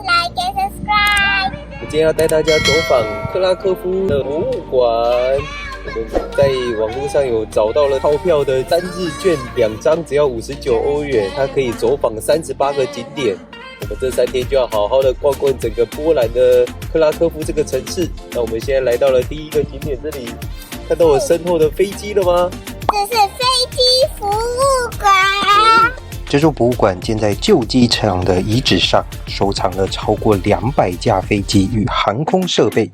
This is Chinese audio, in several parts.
like and subscribe。我今天要带大家走访克拉科夫的博物馆。我们在网络上有找到了套票的3日券，2张只要59欧元，它可以走访38个景点。我们这3天就要好好的逛逛整个波兰的克拉科夫这个城市。那我们现在来到了第一个景点这里，看到我身后的飞机了吗？这是飞机服务馆。这座博物馆建在旧机场的遗址上，收藏了超过200架飞机与航空设备，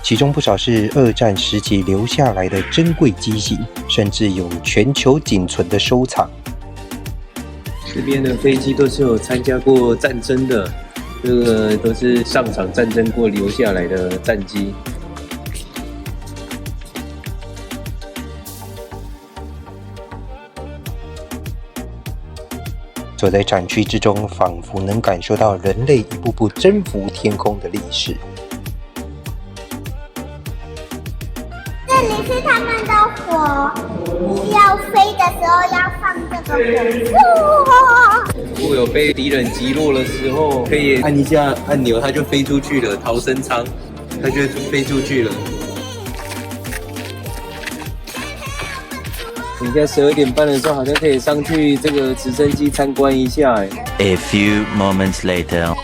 其中不少是2战时期留下来的珍贵机型，甚至有全球仅存的收藏。这边的飞机都是有参加过战争的，这个都是上场战争过留下来的战机。走在展区之中，仿佛能感受到人类一步步征服天空的历史。这里是他们的火，要飞的时候要放这个火。如果有被敌人击落的时候，可以按一下按钮，它就飞出去了，逃生舱，它就飞出去了。你在12点半的时候，好像可以上去这个直升机参观一下。A few moments later，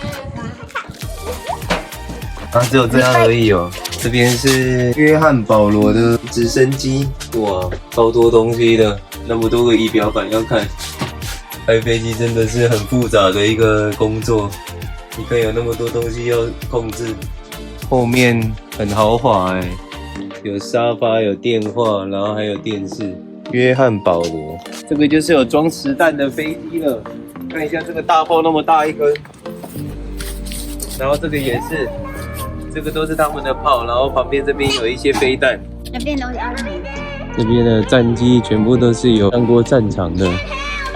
只有这样而已哦。这边是约翰保罗的直升机，哇，超多东西的，那么多个仪表板要看。开飞机真的是很复杂的一个工作，你看有那么多东西要控制。后面很豪华有沙发，有电话，然后还有电视。约翰保罗，这个就是有装实弹的飞机了。看一下这个大炮那么大一根，然后这个也是，这个都是他们的炮，然后旁边这边有一些飞弹。那边都是阿米。这边的战机全部都是有上过战场的，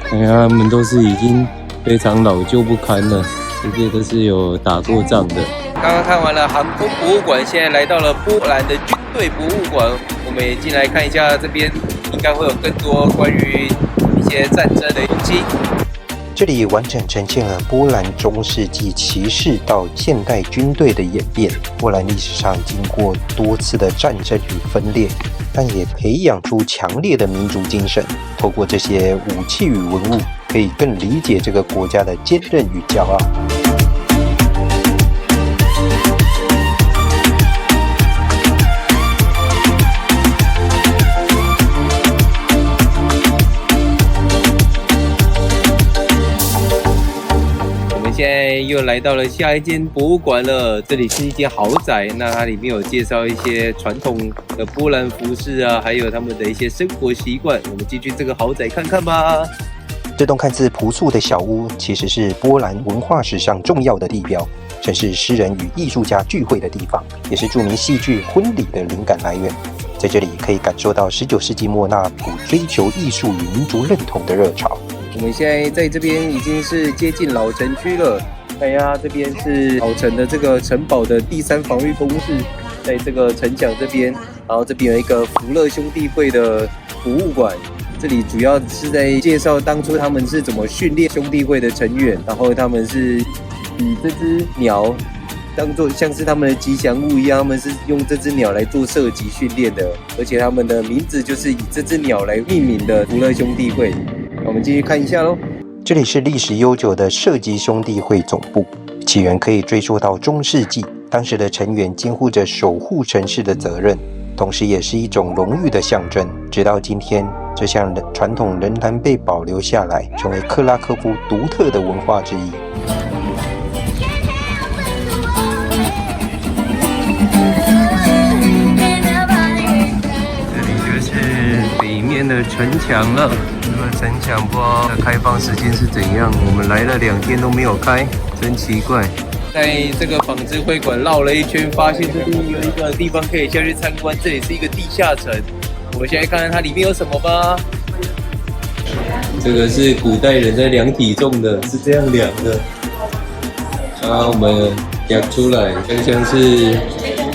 看看他们都是已经非常老旧不堪了，这些都是有打过仗的。刚刚看完了航空博物馆，现在来到了波兰的军队博物馆，我们也进来看一下，这边应该会有更多关于一些战争的东西。这里完整呈现了波兰中世纪骑士到现代军队的演变。波兰历史上经过多次的战争与分裂，但也培养出强烈的民族精神。透过这些武器与文物，可以更理解这个国家的坚韧与骄傲。现在又来到了下一间博物馆了，这里是一间豪宅，那它里面有介绍一些传统的波兰服饰啊，还有他们的一些生活习惯。我们进去这个豪宅看看吧。这栋看似朴素的小屋，其实是波兰文化史上重要的地标，曾是诗人与艺术家聚会的地方，也是著名戏剧《婚礼》的灵感来源。在这里可以感受到19世纪末那股追求艺术与民族认同的热潮。我们现在在这边已经是接近老城区了，看一下这边是老城的这个城堡的第3防御工事，在这个城墙这边，然后这边有一个福勒兄弟会的博物馆，这里主要是在介绍当初他们是怎么训练兄弟会的成员，然后他们是以这只鸟当做像是他们的吉祥物一样，他们是用这只鸟来做射击训练的，而且他们的名字就是以这只鸟来命名的福勒兄弟会。我们继续看一下咯。这里是历史悠久的射击兄弟会总部，起源可以追溯到中世纪，当时的成员肩负着守护城市的责任，同时也是一种荣誉的象征。直到今天，这项传统仍然被保留下来，成为克拉科夫独特的文化之一。这里就是北面的城墙了。这个城墙不知道开放时间是怎样，我们来了2天都没有开，真奇怪。在这个纺织会馆绕了一圈，发现这边有一个地方可以下去参观，这里是一个地下城。我们现在看看它里面有什么吧。这个是古代人在量体重的，是这样量的。我们量出来，像是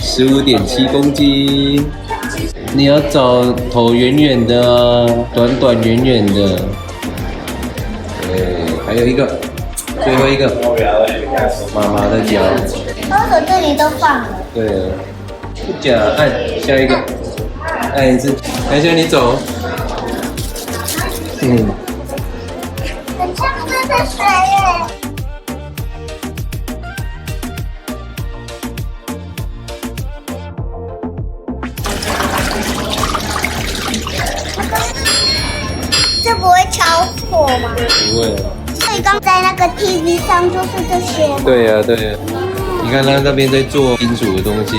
15.7公斤。你要找头圆圆的，短短圆圆的。对，还有一个，最后一个。妈妈的脚。我这里都放了。对了，不假，按下一个，按一次，等一下你走。很像这的水耶。这不会着火吗？不会。所以刚在那个 TV 上就是这些。对呀、对呀、你看他那边在做金属的东西，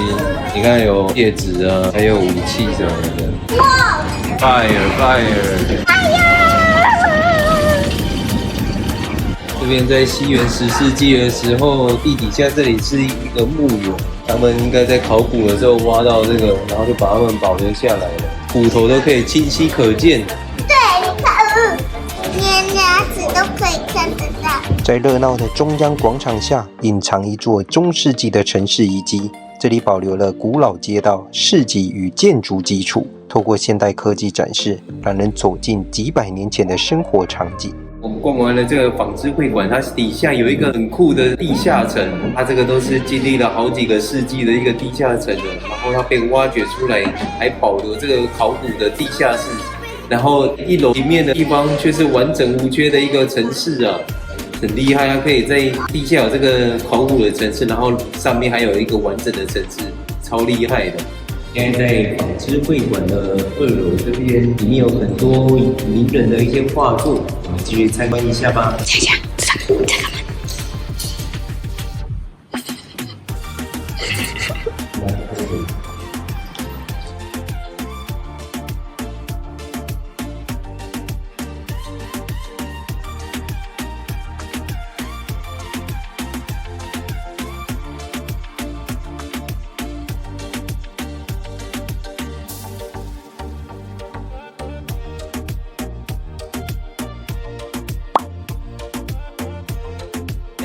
你看有戒指啊，还有武器什么的。哇！ Fire！ 这边在西元10世纪的时候，地底下这里是一个墓园，他们应该在考古的时候挖到这个，然后就把它们保留下来了，骨头都可以清晰可见。对，你看，连牙齿都可以看得到。在热闹的中央广场下，隐藏一座中世纪的城市遗迹。这里保留了古老街道、市集与建筑基础，透过现代科技展示，让人走进几百年前的生活场景。我们逛完了这个纺织会馆，它底下有一个很酷的地下层，它这个都是经历了好几个世纪的一个地下层的，然后它被挖掘出来，还保留这个考古的地下室，然后一楼里面的地方却是完整无缺的一个城市啊，很厉害啊！可以在地下有这个考古的城市，然后上面还有一个完整的城市，超厉害的。现在在纺织会馆的2楼这边，里面有很多名人的一些画作，我们继续参观一下吧。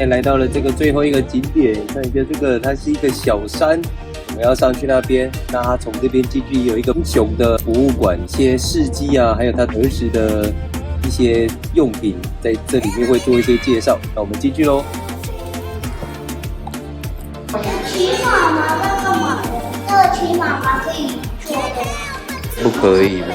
来到了这个最后一个景点，看一下这个，它是一个小山，我们要上去那边。那它从这边进去有一个英雄的博物馆，一些事迹啊，还有他儿时的一些用品，在这里面会做一些介绍。那我们进去喽。骑马吗？在干嘛？这个骑马吗？可以坐的。不可以吗？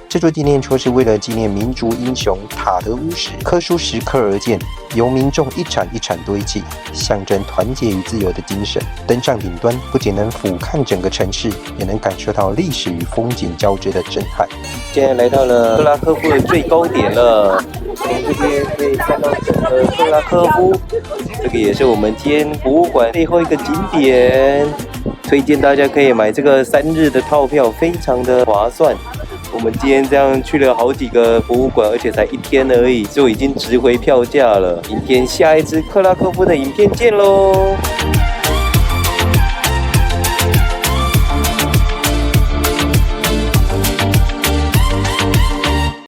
这座纪念戳是为了纪念民族英雄塔德乌什科舒石刻而建，由民众一铲一铲堆砌，象征团结与自由的精神。登上顶端，不仅能俯瞰整个城市，也能感受到历史与风景交织的震撼。现在来到了克拉科夫的最高点了，从这边可以看到整个克拉科夫，这个也是我们今天博物馆最后一个景点。推荐大家可以买这个3日的套票，非常的划算。我们今天这样去了好几个博物馆，而且才1天而已，就已经值回票价了。明天下一支克拉科夫的影片见喽！